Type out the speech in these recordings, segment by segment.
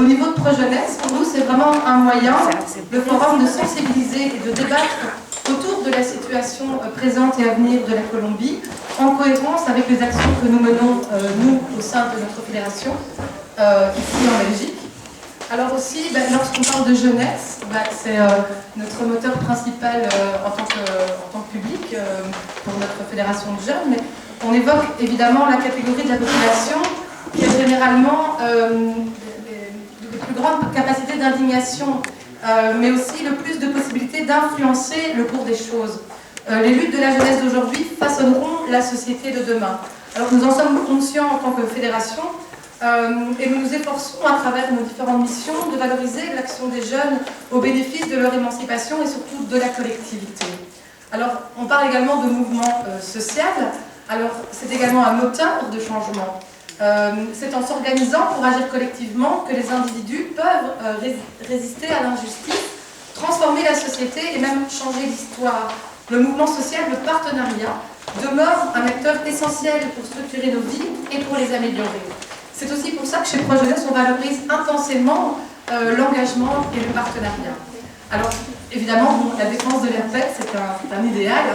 Au niveau de Projeunesse, pour nous, c'est vraiment un moyen, le forum, de sensibiliser et de débattre autour de la situation présente et à venir de la Colombie, en cohérence avec les actions que nous menons, nous, au sein de notre fédération, ici en Belgique. Alors aussi, lorsqu'on parle de jeunesse, c'est notre moteur principal en tant que public pour notre fédération de jeunes, mais on évoque évidemment la catégorie de la population qui a généralement les plus grandes capacités d'indignation, mais aussi le plus de possibilités d'influencer le cours des choses. Les luttes de la jeunesse d'aujourd'hui façonneront la société de demain. Alors nous en sommes conscients en tant que fédération, et nous nous efforçons à travers nos différentes missions de valoriser l'action des jeunes au bénéfice de leur émancipation et surtout de la collectivité. Alors on parle également de mouvement social, alors c'est également un moteur de changement. C'est en s'organisant pour agir collectivement que les individus peuvent résister à l'injustice, transformer la société et même changer l'histoire. Le mouvement social, le partenariat, demeure un acteur essentiel pour structurer nos vies et pour les améliorer. C'est aussi pour ça que chez Projeunesse, on valorise intensément l'engagement et le partenariat. Alors, évidemment, la défense de la paix, c'est un idéal,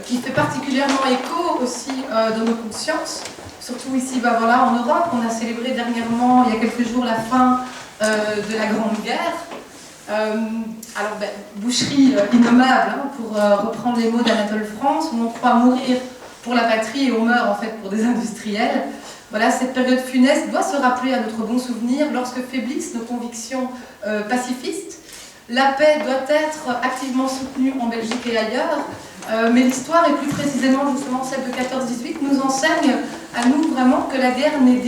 qui fait particulièrement écho aussi dans nos consciences, surtout ici en Europe. On a célébré dernièrement, il y a quelques jours, la fin de la Grande Guerre. Boucherie innommable, pour reprendre les mots d'Anatole France, où on croit mourir pour la patrie et on meurt en fait pour des industriels. Voilà, cette période funeste doit se rappeler à notre bon souvenir lorsque faiblissent nos convictions pacifistes. La paix doit être activement soutenue en Belgique et ailleurs, mais l'histoire, et plus précisément justement celle de 14-18, nous enseigne à nous vraiment que la guerre n'est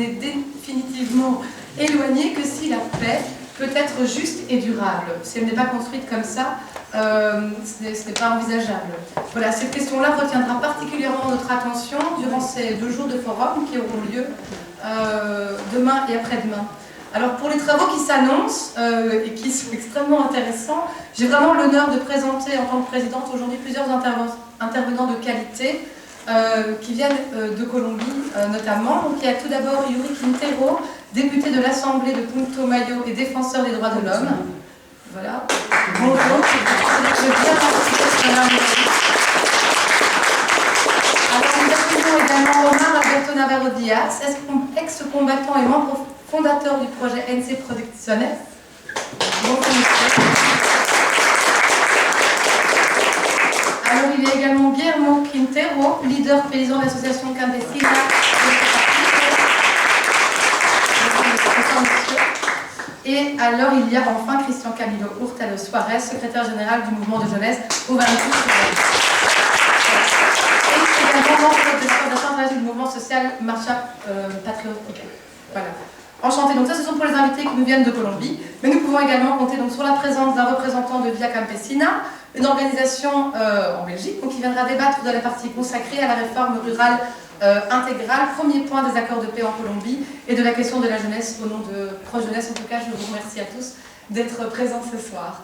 définitivement éloignée que si la paix peut être juste et durable. Si elle n'est pas construite comme ça, ce n'est pas envisageable. Voilà, cette question-là retiendra particulièrement notre attention durant ces 2 jours de forum qui auront lieu demain et après-demain. Alors pour les travaux qui s'annoncent et qui sont extrêmement intéressants, j'ai vraiment l'honneur de présenter en tant que présidente aujourd'hui plusieurs intervenants de qualité qui viennent de Colombie notamment. Donc il y a tout d'abord Yuri Quintero, député de l'Assemblée de Putumayo et défenseur des droits de l'homme. Voilà. Bonjour. Alors nous accueillons également Omar Alberto Navarro Diaz, ex-combattant et membre fondateur du projet NC Producciones. Bonjour monsieur. Alors il y a également Guillermo Quintero, leader paysan de l'association Campesina. Et alors il y a enfin Christian Camilo Hurtado Suarez, secrétaire général du mouvement de jeunesse au Vanuatu. Et également membre du mouvement social Marcha Patriotica. Voilà. Enchanté. Donc ça, ce sont pour les invités qui nous viennent de Colombie. Mais nous pouvons également compter donc sur la présence d'un représentant de Via Campesina, une organisation en Belgique, qui viendra débattre de la partie consacrée à la réforme rurale intégrale, premier point des accords de paix en Colombie, et de la question de la jeunesse au nom de Projeunesse. En tout cas, je vous remercie à tous d'être présents ce soir.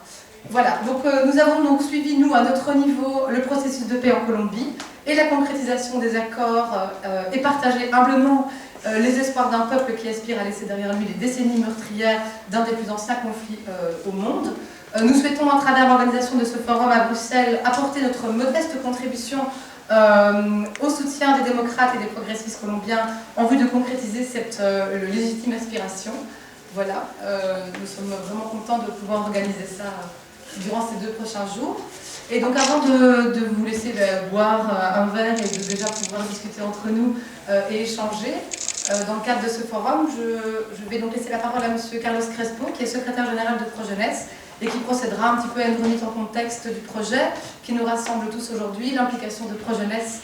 Voilà, donc nous avons donc suivi, nous, à notre niveau, le processus de paix en Colombie et la concrétisation des accords et partagé humblement les espoirs d'un peuple qui aspire à laisser derrière lui les décennies meurtrières d'un des plus anciens conflits au monde. Nous souhaitons, à travers l'organisation de ce forum à Bruxelles, apporter notre modeste contribution au soutien des démocrates et des progressistes colombiens en vue de concrétiser cette légitime aspiration. Voilà, nous sommes vraiment contents de pouvoir organiser ça durant ces 2 prochains jours. Et donc avant de vous laisser boire un verre et de déjà pouvoir discuter entre nous et échanger, dans le cadre de ce forum, je vais donc laisser la parole à M. Carlos Crespo, qui est secrétaire général de Projeunesse et qui procédera un petit peu à une remise en contexte du projet qui nous rassemble tous aujourd'hui, l'implication de Projeunesse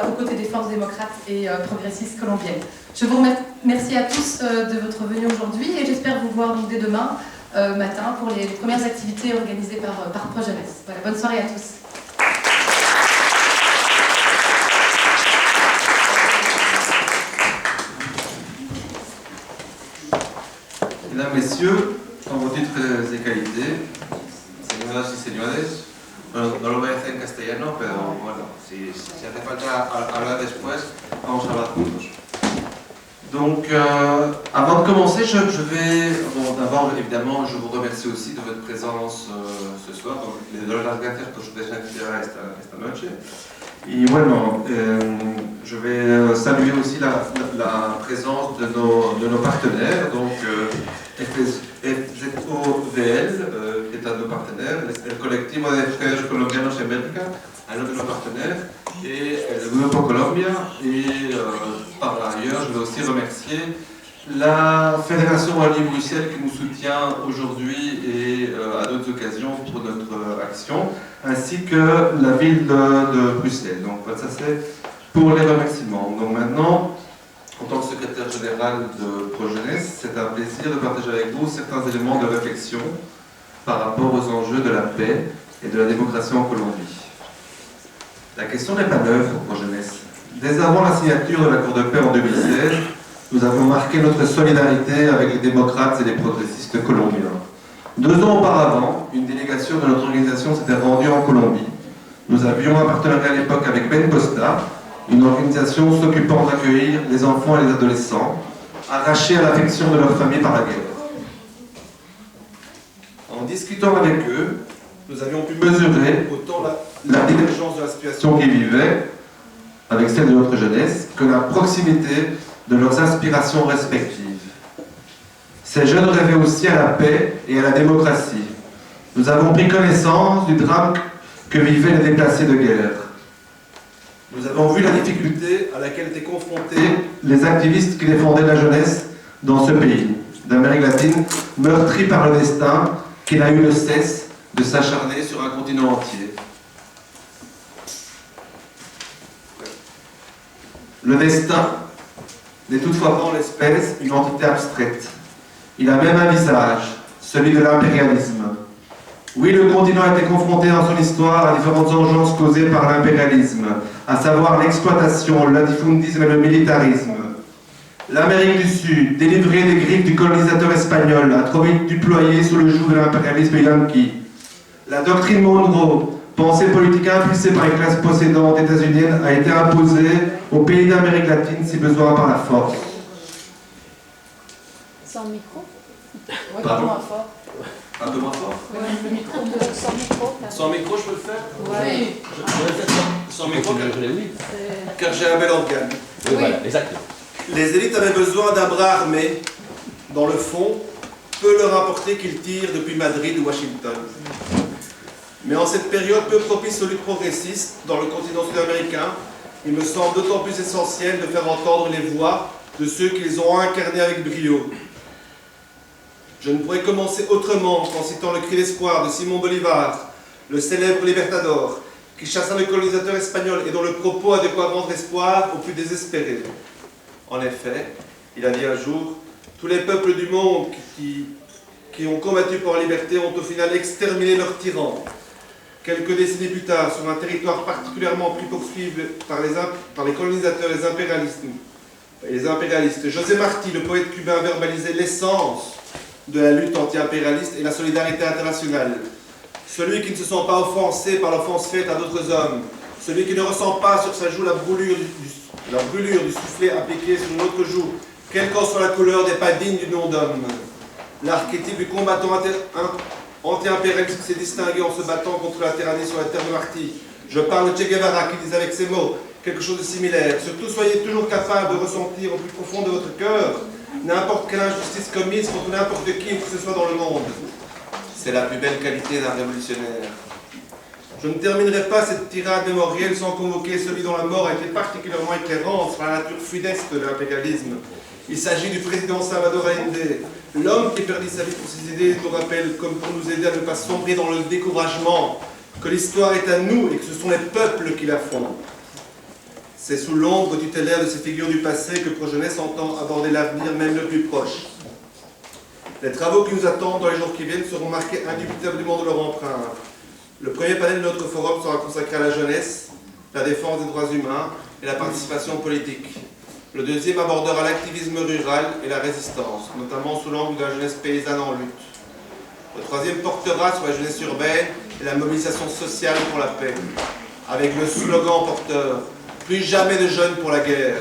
aux côtés des forces démocrates et progressistes colombiennes. Je vous remercie à tous de votre venue aujourd'hui et j'espère vous voir donc dès demain matin pour les premières activités organisées par Projeunesse. Voilà, bonne soirée à tous. Mesdames, Messieurs, con vos titres de qualité, señoras y señores, bueno, no lo voy a hacer en castellano, pero bueno, si hace falta hablar después, vamos a hablar juntos. Donc, avant de commencer, je vais... Bon, d'abord, évidemment, je vous remercie aussi de votre présence ce soir. Donc, les dollars gracias por su presencia esta noche. Et bueno, je vais saluer aussi la présence de nos partenaires. Donc, FZOVL, qui est un de nos partenaires, le Colectivo de Frères Colombianos en Bélgica, un autre de nos partenaires, et le Grupo Colombia. Et par ailleurs, je vais aussi remercier la Fédération Wallonie-Bruxelles qui nous soutient aujourd'hui et à d'autres occasions pour notre action, ainsi que la ville de Bruxelles. Donc ça c'est pour les remerciements. Donc maintenant, en tant que secrétaire général de Projeunesse, c'est un plaisir de partager avec vous certains éléments de réflexion par rapport aux enjeux de la paix et de la démocratie en Colombie. La question n'est pas neuve pour Projeunesse. Dès avant la signature de l'accord de paix en 2016, nous avons marqué notre solidarité avec les démocrates et les progressistes colombiens. 2 ans auparavant, une délégation de notre organisation s'était rendue en Colombie. Nous avions un partenariat à l'époque avec Ben Costa, une organisation s'occupant d'accueillir les enfants et les adolescents, arrachés à l'affection de leur famille par la guerre. En discutant avec eux, nous avions pu mesurer autant la divergence de la situation qu'ils vivaient avec celle de notre jeunesse que la proximité de leurs aspirations respectives. Ces jeunes rêvaient aussi à la paix et à la démocratie. Nous avons pris connaissance du drame que vivaient les déplacés de guerre. Nous avons vu la difficulté à laquelle étaient confrontés les activistes qui défendaient la jeunesse dans ce pays d'Amérique latine, meurtri par le destin qui n'a eu de cesse de s'acharner sur un continent entier. Le destin n'est toutefois pas en l'espèce une entité abstraite. Il a même un visage, celui de l'impérialisme. Oui, le continent a été confronté dans son histoire à différentes urgences causées par l'impérialisme, à savoir l'exploitation, le latifundisme et le militarisme. L'Amérique du Sud, délivrée des griffes du colonisateur espagnol, a trop vite déployé sous le joug de l'impérialisme yankee. La doctrine Monroe, pensée politique impulsée par les classes possédantes états-uniennes, a été imposée aux pays d'Amérique latine si besoin par la force. Sans micro. Pardon. Moins fort. Un peu moins fort. Ouais, le micro. Sans micro. Sans micro, je peux le faire? Oui. Je peux le faire sans micro, Oui. car j'ai un bel organe. Oui, voilà, exactement. Les élites avaient besoin d'un bras armé. Dans le fond, peu leur importait qu'ils tirent depuis Madrid ou Washington. Mais en cette période peu propice aux luttes progressistes dans le continent sud-américain, il me semble d'autant plus essentiel de faire entendre les voix de ceux qui les ont incarnés avec brio. Je ne pourrais commencer autrement qu'en citant le cri d'espoir de Simón Bolívar, le célèbre Libertador, qui chassa le colonisateur espagnol et dont le propos a de quoi rendre espoir aux plus désespérés. En effet, il a dit un jour, tous les peuples du monde qui ont combattu pour la liberté ont au final exterminé leurs tyrans. Quelques décennies plus tard, sur un territoire particulièrement pris pour suivre par les colonisateurs et les impérialistes, José Martí, le poète cubain, verbalisait l'essence de la lutte anti-impérialiste et la solidarité internationale. Celui qui ne se sent pas offensé par l'offense faite à d'autres hommes, celui qui ne ressent pas sur sa joue la brûlure du soufflet appliqué sur une autre joue, quelle qu'en soit la couleur, n'est pas digne du nom d'homme. L'archétype du combattant anti-impérialiste s'est distingué en se battant contre la tyrannie sur la terre de Martí. Je parle de Che Guevara qui disait avec ces mots quelque chose de similaire. Surtout, soyez toujours capable de ressentir au plus profond de votre cœur n'importe quelle injustice commise contre n'importe qui ou que ce soit dans le monde. C'est la plus belle qualité d'un révolutionnaire. Je ne terminerai pas cette tirade mémorielle sans convoquer celui dont la mort a été particulièrement éclairante sur la nature funeste de l'impérialisme. Il s'agit du président Salvador Allende, l'homme qui perdit sa vie pour ses idées, nous rappelle, comme pour nous aider à ne pas sombrer dans le découragement, que l'histoire est à nous et que ce sont les peuples qui la font. C'est sous l'ombre tutélaire de ces figures du passé que Projeunesse entend aborder l'avenir, même le plus proche. Les travaux qui nous attendent dans les jours qui viennent seront marqués indubitablement de leur empreinte. Le premier panel de notre forum sera consacré à la jeunesse, la défense des droits humains et la participation politique. Le deuxième abordera l'activisme rural et la résistance, notamment sous l'angle de la jeunesse paysanne en lutte. Le troisième portera sur la jeunesse urbaine et la mobilisation sociale pour la paix, avec le slogan porteur « Plus jamais de jeunes pour la guerre ».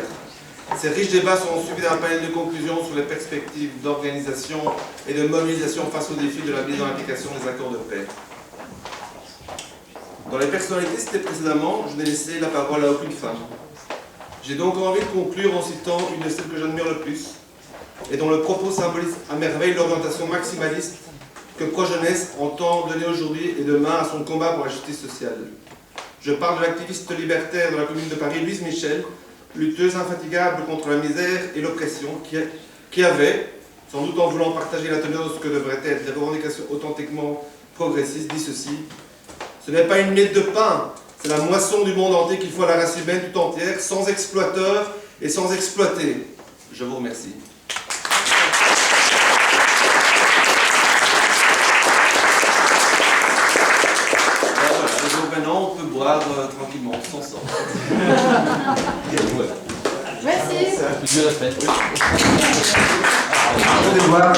Ces riches débats seront suivis d'un panel de conclusions sur les perspectives d'organisation et de mobilisation face aux défis de la mise en application des accords de paix. Dans les personnalités citées précédemment, je n'ai laissé la parole à aucune femme. J'ai donc envie de conclure en citant une de celles que j'admire le plus et dont le propos symbolise à merveille l'orientation maximaliste que Projeunesse entend donner aujourd'hui et demain à son combat pour la justice sociale. Je parle de l'activiste libertaire de la Commune de Paris, Louise Michel, lutteuse infatigable contre la misère et l'oppression, qui avait, sans doute en voulant partager la teneur de ce que devraient être des revendications authentiquement progressistes, dit ceci: ce n'est pas une miette de pain, c'est la moisson du monde entier qu'il faut à la race humaine tout entière, sans exploiteurs et sans exploiter. Je vous remercie. Maintenant, on peut boire tranquillement, sans sang. Merci. Je vais devoir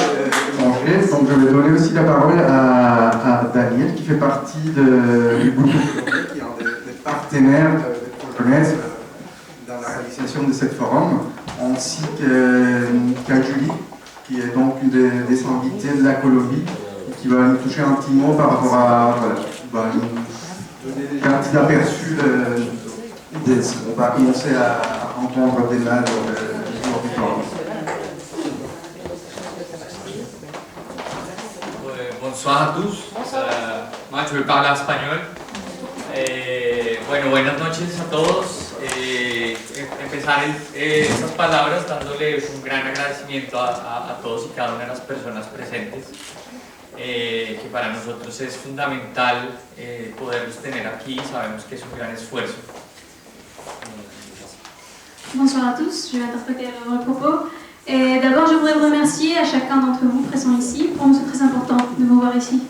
manger, donc je vais donner aussi la parole à Daniel, qui fait partie du groupe qui est un des partenaires de Projeunesse dans la réalisation de ce forum, ainsi qu'à Julie, qui est donc une des invités de la Colombie, qui va nous toucher un petit mot par rapport à... Voilà, un petit aperçu on va commencer à entendre des mains lors du forum. Bonsoir a todos. Moi, je vais parler espagnol. Bueno, buenas noches a todos. Empezar estas palabras dándoles un gran agradecimiento a todos y cada una de las personas presentes. Que para nosotros es fundamental poderlos tener aquí, sabemos que es un gran esfuerzo. Bonsoir à tous, je vais interpréter leur propos. D'abord, je voudrais vous remercier à chacun d'entre vous présents ici. Pour nous, c'est très important de vous voir ici.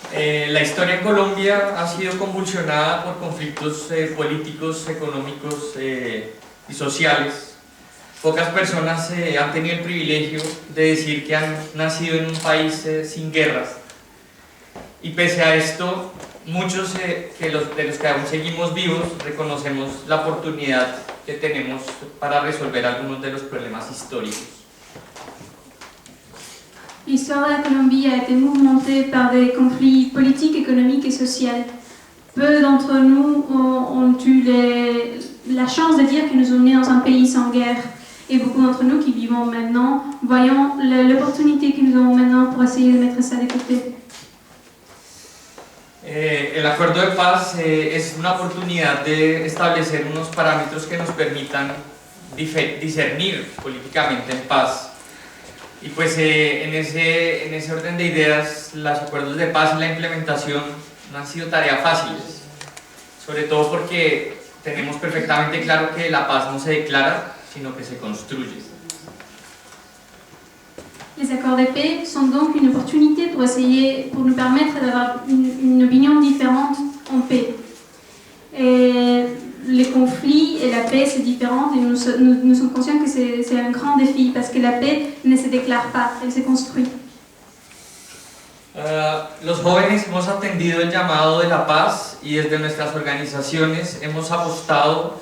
La historia en Colombia ha sido convulsionada por conflictos políticos, económicos y sociales. Pocas personas han tenido el privilegio de decir que han nacido en un país sin guerras. Y pese a esto, muchos de los que aún seguimos vivos reconocemos la oportunidad que tenemos para resolver algunos de los problemas históricos. L'histoire de la Colombie a été mouvementée par des conflits politiques, économiques et sociaux. Peu d'entre nous ont eu la chance de dire que nous sommes nés dans un pays sans guerre. Et beaucoup d'entre nous qui vivons maintenant, voyons l'opportunité que nous avons maintenant pour essayer de mettre ça de côté. El acuerdo de paz es una oportunidad de establecer unos parámetros que nos permitan discernir políticamente en paz. Y pues en ese orden de ideas, los acuerdos de paz y la implementación no han sido tareas fáciles, sobre todo porque tenemos perfectamente claro que la paz no se declara, sino que se construye. Les accords de paix sont donc une opportunité pour nous permettre d'avoir une opinion différente en paix. Et les conflits et la paix, c'est différent et nous sommes conscients que c'est un grand défi parce que la paix ne se déclare pas, elle se construit. Los jóvenes hemos atendido el llamado de la paz y desde nuestras organizaciones hemos aportado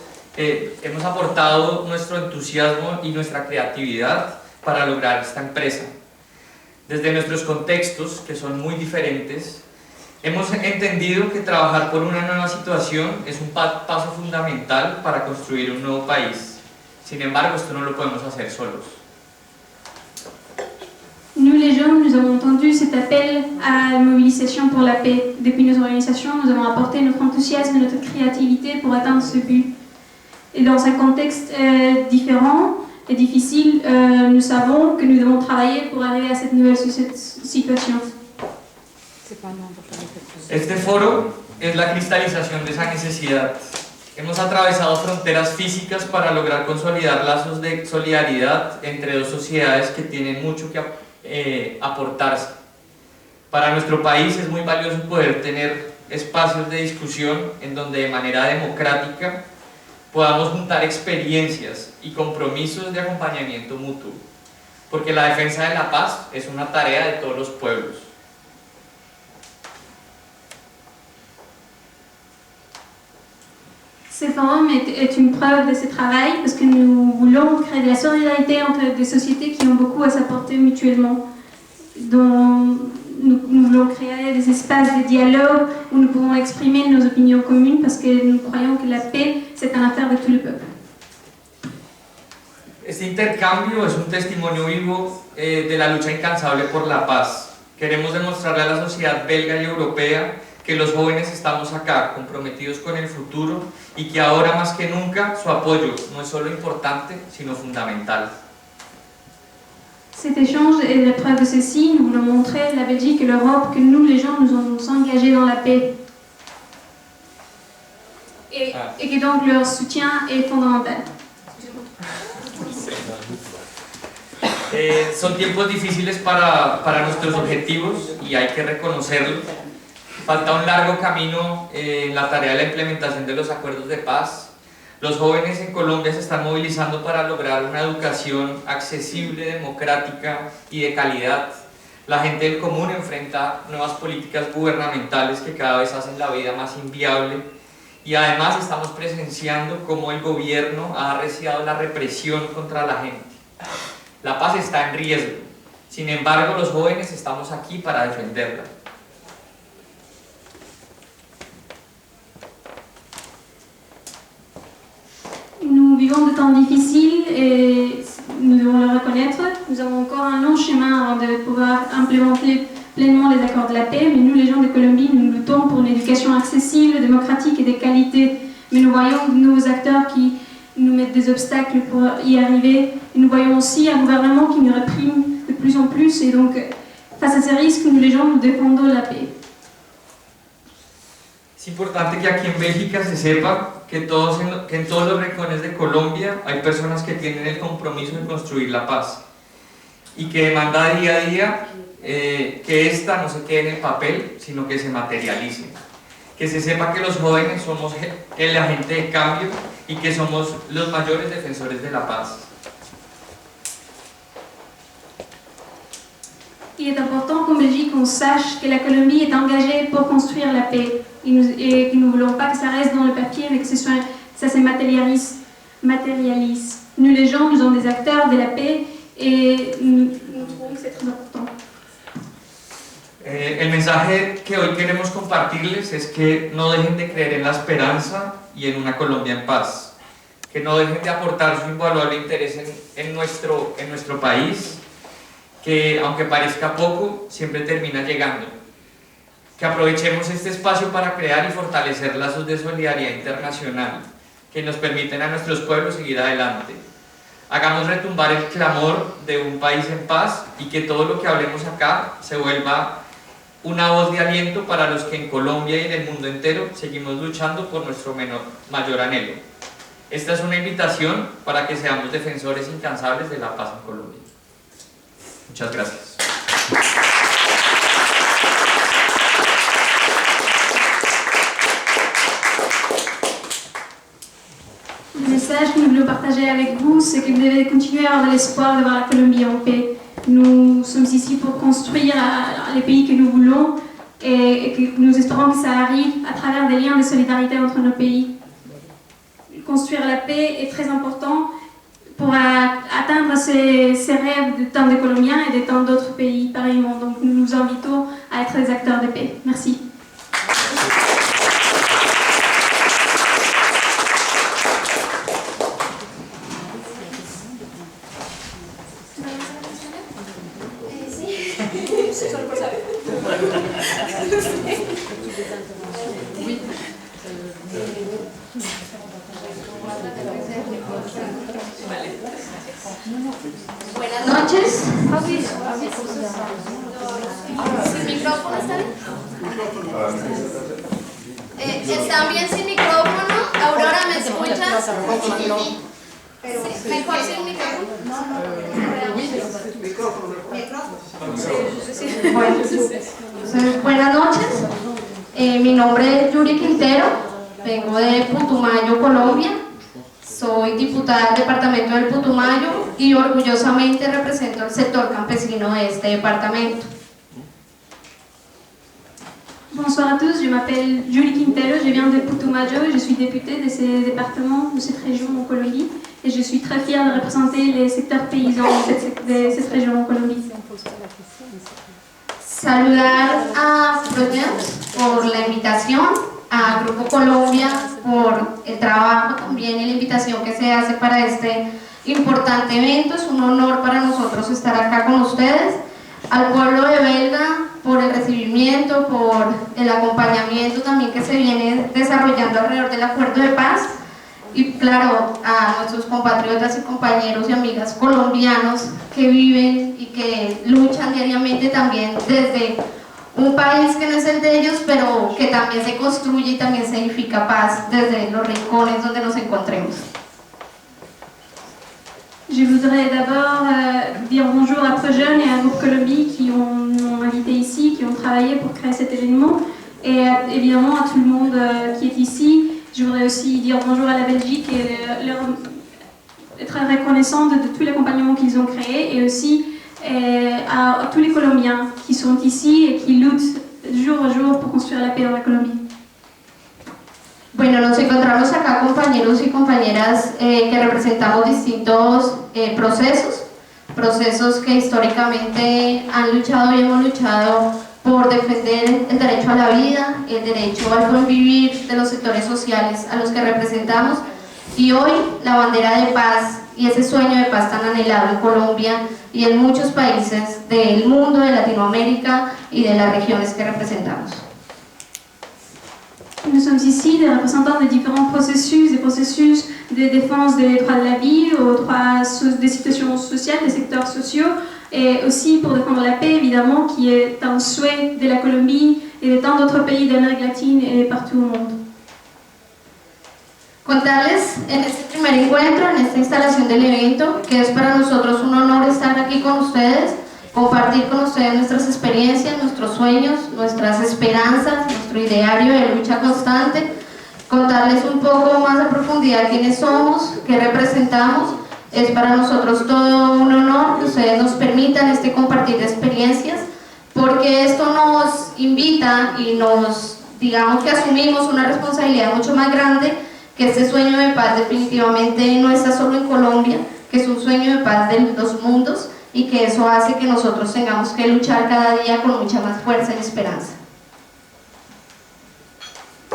nuestro entusiasmo y nuestra creatividad para lograr esta empresa. Desde nuestros contextos, que son muy diferentes, hemos entendido que trabajar por una nueva situación es un paso fundamental para construir un nuevo país. Sin embargo, esto no lo podemos hacer solos. Nous les jeunes, nous avons entendu cet appel à la mobilisation pour la paix. Depuis nos organisations, nous avons apporté notre enthousiasme et notre créativité pour atteindre ce but. Et dans un contexte différent et difficile, nous savons que nous devons travailler pour arriver à cette nouvelle situation. Este foro es la cristalización de esa necesidad. Hemos atravesado fronteras físicas para lograr consolidar lazos de solidaridad entre dos sociedades que tienen mucho que aportarse. Para nuestro país es muy valioso poder tener espacios de discusión en donde de manera democrática podamos juntar experiencias y compromisos de acompañamiento mutuo, porque la defensa de la paz es una tarea de todos los pueblos. Ce forum est une preuve de ce travail parce que nous voulons créer de la solidarité entre des sociétés qui ont beaucoup à s'apporter mutuellement. Dont nous voulons créer des espaces de dialogue où nous pouvons exprimer nos opinions communes parce que nous croyons que la paix, c'est une affaire de tout le peuple. Este intercambio es un testimonio vivo de la lucha incansable por la paz. Queremos demostrarle a la sociedad belga y europea que los jóvenes estamos acá, comprometidos con el futuro y que ahora más que nunca su apoyo no es solo importante, sino fundamental. Cet échange est la preuve de ceci. Nous voulons montrer à la Belgique et l'Europe que nous, les gens, nous sommes engagés dans la paix. Et que donc leur soutien est fondamental. Son tiempos difíciles para nuestros objetivos y hay que reconocerlo. Falta un largo camino en la tarea de la implementación de los acuerdos de paz. Los jóvenes en Colombia se están movilizando para lograr una educación accesible, democrática y de calidad. La gente del común enfrenta nuevas políticas gubernamentales que cada vez hacen la vida más inviable y además estamos presenciando cómo el gobierno ha arreciado la represión contra la gente. La paz está en riesgo, sin embargo los jóvenes estamos aquí para defenderla. Nous vivons de temps difficiles et nous devons le reconnaître. Nous avons encore un long chemin avant de pouvoir implémenter pleinement les accords de la paix, mais nous, les gens de Colombie, nous luttons pour une éducation accessible, démocratique et de qualité. Mais nous voyons de nouveaux acteurs qui nous mettent des obstacles pour y arriver. Et nous voyons aussi un gouvernement qui nous réprime de plus en plus. Et donc, face à ces risques, nous, les gens, nous défendons la paix. Es importante que aquí en Bélgica se sepa que en todos los rincones de Colombia hay personas que tienen el compromiso de construir la paz y que demanda día a día que esta no se quede en el papel, sino que se materialice. Que se sepa que los jóvenes somos el agente de cambio y que somos los mayores defensores de la paz. Il est important qu'en Belgique, on sache que la Colombie est engagée pour construire la paix et que nous ne voulons pas que ça reste dans le papier, mais que ça se matérialise. Nous, les gens, nous sommes des acteurs de la paix et nous trouvons que c'est très important. El mensaje que hoy queremos compartirles es que no dejen de creer en la esperanza y en una Colombia en paz, que no dejen de aportar su invaluable interés en nuestro país, que aunque parezca poco, siempre termina llegando. Que aprovechemos este espacio para crear y fortalecer lazos de solidaridad internacional que nos permiten a nuestros pueblos seguir adelante. Hagamos retumbar el clamor de un país en paz y que todo lo que hablemos acá se vuelva una voz de aliento para los que en Colombia y en el mundo entero seguimos luchando por nuestro mayor anhelo. Esta es una invitación para que seamos defensores incansables de la paz en Colombia. Muchas gracias. Le message que nous voulons partager avec vous, c'est que vous devez continuer à avoir l'espoir de voir la Colombie en paix. Nous sommes ici pour construire les pays que nous voulons et que nous espérons que ça arrive à travers des liens de solidarité entre nos pays. Construire la paix est très important pour atteindre ces rêves de tant de Colombiens et de tant d'autres pays pareillement. Donc nous nous invitons à être des acteurs de paix. Merci. Buenas noches. ¿Sin micrófono están? ¿Están bien sin micrófono? Aurora, ¿me escuchas? Sí. ¿Mejor sin micrófono? Buenas noches. Mi nombre es Yuri Quintero. Vengo de Putumayo, Colombia. Soy diputada del departamento del Putumayo y orgullosamente represento al sector campesino de este departamento. Bonsoir à tous, je m'appelle Julie Quintero, je viens de Putumayo et je suis députée de ce département, de cette région en Colombie. Et je suis très fière de représenter les secteurs paysans de cette région en Colombie. Saludar a Froyens por la invitación, a Grupo Colombia por el trabajo también y la invitación que se hace para este importante evento. Es un honor para nosotros estar acá con ustedes. Al pueblo de Belga por el recibimiento, por el acompañamiento también que se viene desarrollando alrededor del acuerdo de paz. Y claro, a nuestros compatriotas y compañeros y amigas colombianos que viven y que luchan diariamente también desde un país que no es el de ellos, pero que también se construye y también se edifica paz desde los rincones donde nos encontremos. Je voudrais d'abord dire bonjour à Prejeunes et à Groupe Colombie qui m'ont invité ici, qui ont travaillé pour créer cet événement, et évidemment à tout le monde qui est ici. Je voudrais aussi dire bonjour à la Belgique et leur être reconnaissante de tout l'accompagnement qu'ils ont créé, et aussi à tous les Colombiens qui sont ici et qui luttent jour à jour pour construire la paix dans la Colombie. Bueno, nos encontramos acá compañeros y compañeras que representamos distintos procesos que históricamente han luchado y hemos luchado por defender el derecho a la vida, el derecho al buen vivir de los sectores sociales a los que representamos, y hoy la bandera de paz y ese sueño de paz tan anhelado en Colombia y en muchos países del mundo, de Latinoamérica y de las regiones que representamos. Nous sommes ici des représentants de différents processus, des processus de défense des droits de la vie, aux droits des situations sociales, des secteurs sociaux, et aussi pour défendre la paix, évidemment, qui est un souhait de la Colombie et de tant d'autres pays d'Amérique latine et partout au monde. Contarles en este primer encuentro, en esta instalación del evento, que es para nosotros un honor estar aquí con ustedes, compartir con ustedes nuestras experiencias, nuestros sueños, nuestras esperanzas, nuestro ideario de lucha constante, contarles un poco más a profundidad quiénes somos, qué representamos. Es para nosotros todo un honor que ustedes nos permitan este compartir de experiencias, porque esto nos invita y nos, digamos que asumimos una responsabilidad mucho más grande, que este sueño de paz definitivamente no está solo en Colombia, que es un sueño de paz de los mundos, y que eso hace que nosotros tengamos que luchar cada día con mucha más fuerza y esperanza.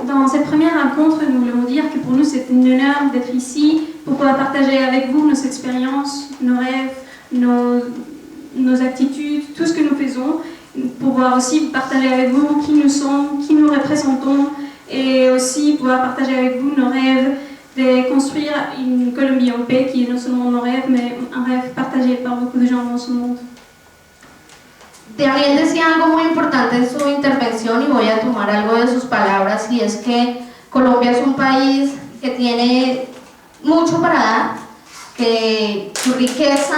Dans cette première rencontre, nous voulons dire que pour nous c'est un honneur d'être ici pour pouvoir partager avec vous nos expériences, nos rêves, nos attitudes, tout ce que nous faisons, pour pouvoir aussi partager avec vous qui nous sommes, qui nous représentons, et aussi pouvoir partager avec vous nos rêves de construire une Colombie en paix qui est non seulement nos rêves, mais un rêve partagé par beaucoup de gens dans ce monde. Daniel decía algo muy importante en su intervención y voy a tomar algo de sus palabras, y es que Colombia es un país que tiene mucho para dar, que su riqueza,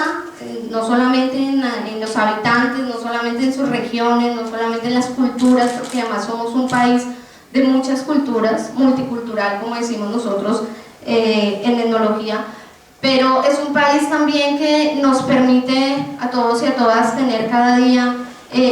no solamente en los habitantes, no solamente en sus regiones, no solamente en las culturas, porque además somos un país de muchas culturas, multicultural como decimos nosotros en etnología, pero es un país también que nos permite a todos y a todas tener cada día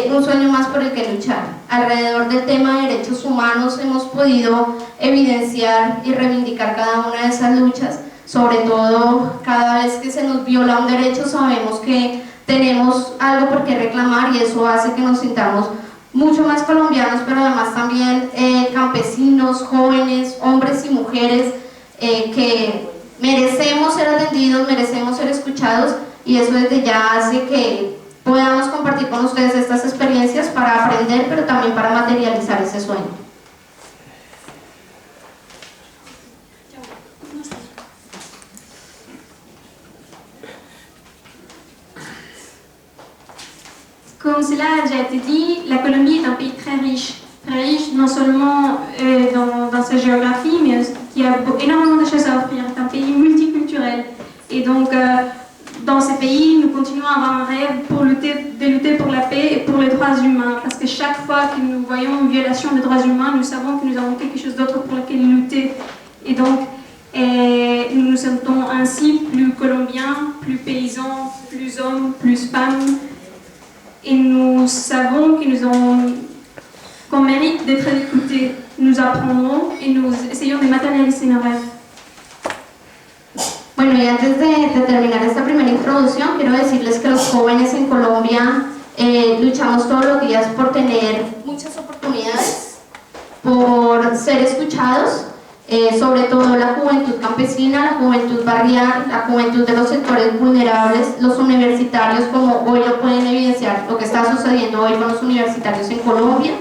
un sueño más por el que luchar. Alrededor del tema de derechos humanos hemos podido evidenciar y reivindicar cada una de esas luchas, sobre todo cada vez que se nos viola un derecho sabemos que tenemos algo por qué reclamar, y eso hace que nos sintamos mucho más colombianos, pero además también campesinos, jóvenes, hombres y mujeres que merecemos ser atendidos, merecemos ser escuchados, y eso desde ya hace que podamos compartir con ustedes estas experiencias para aprender, pero también para materializar ese sueño. Comme cela a déjà été dit, la Colombie est un pays très riche non seulement dans sa géographie, mais qui a énormément de choses à offrir. C'est un pays multiculturel. Et donc, dans ces pays, nous continuons à avoir un rêve de lutter pour la paix et pour les droits humains. Parce que chaque fois que nous voyons une violation des droits humains, nous savons que nous avons quelque chose d'autre pour lequel lutter. Et donc, nous nous sentons ainsi plus colombiens, plus paysans, plus hommes, plus femmes. Et nous savons que qu'on mérite d'être écoutés. Nous apprendrons et nous essayons de matérialiser nos rêves. Bueno, y antes de terminar esta primera introducción, quiero decirles que los jóvenes en Colombia luchamos todos los días por tener muchas oportunidades, por ser escuchados, sobre todo la juventud campesina, la juventud barrial, la juventud de los sectores vulnerables, los universitarios, como hoy lo pueden evidenciar, lo que está sucediendo hoy con los universitarios en Colombia.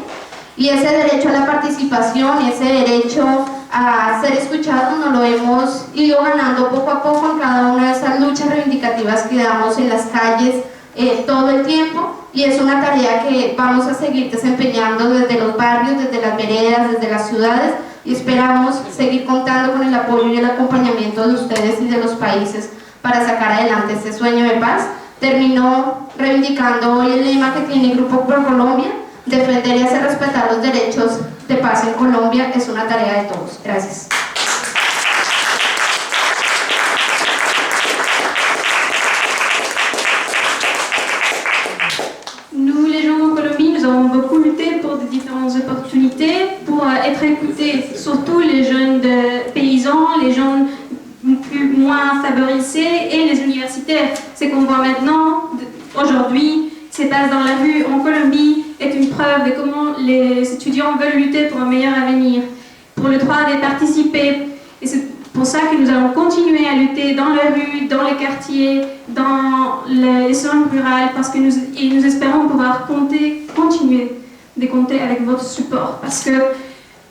Y ese derecho a la participación, ese derecho a ser escuchados, nos lo hemos ido ganando poco a poco en cada una de esas luchas reivindicativas que damos en las calles todo el tiempo, y es una tarea que vamos a seguir desempeñando desde los barrios, desde las veredas, desde las ciudades, y esperamos seguir contando con el apoyo y el acompañamiento de ustedes y de los países para sacar adelante este sueño de paz. Termino reivindicando hoy el lema que tiene el Grupo Pro Colombia: defender y hacer respetar los derechos de paz en Colombia es una tarea de todos. Gracias. Nous, les gens en Colombie, nous avons beaucoup lutté pour des différentes opportunités, pour être écoutés, surtout les jeunes paysans, les jeunes moins favorisés et les universitaires. Ce qu'on voit maintenant, aujourd'hui, qui se passe dans la rue en Colombie, est une preuve de comment les étudiants veulent lutter pour un meilleur avenir, pour le droit de participer. Et c'est pour ça que nous allons continuer à lutter dans les rues, dans les quartiers, dans les zones rurales, parce que nous espérons pouvoir continuer de compter avec votre support. Parce que,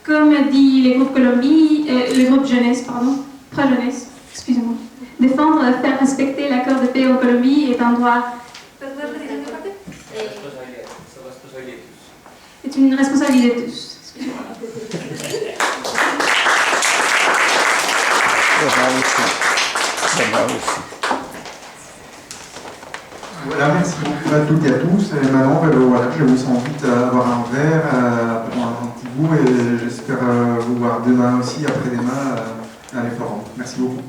comme dit le groupe jeunesse, pro-jeunesse, excusez-moi, défendre et faire respecter l'accord de paix en Colombie est un droit. C'est une responsabilité de tous. Excusez-moi. Voilà, merci beaucoup à toutes et à tous. Et maintenant, voilà, je vous invite à avoir un verre, à prendre un petit goût, et j'espère vous voir demain aussi, après-demain, à les forums. Merci beaucoup.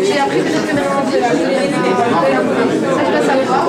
J'ai appris que c'était maintenant ça je dois savoir.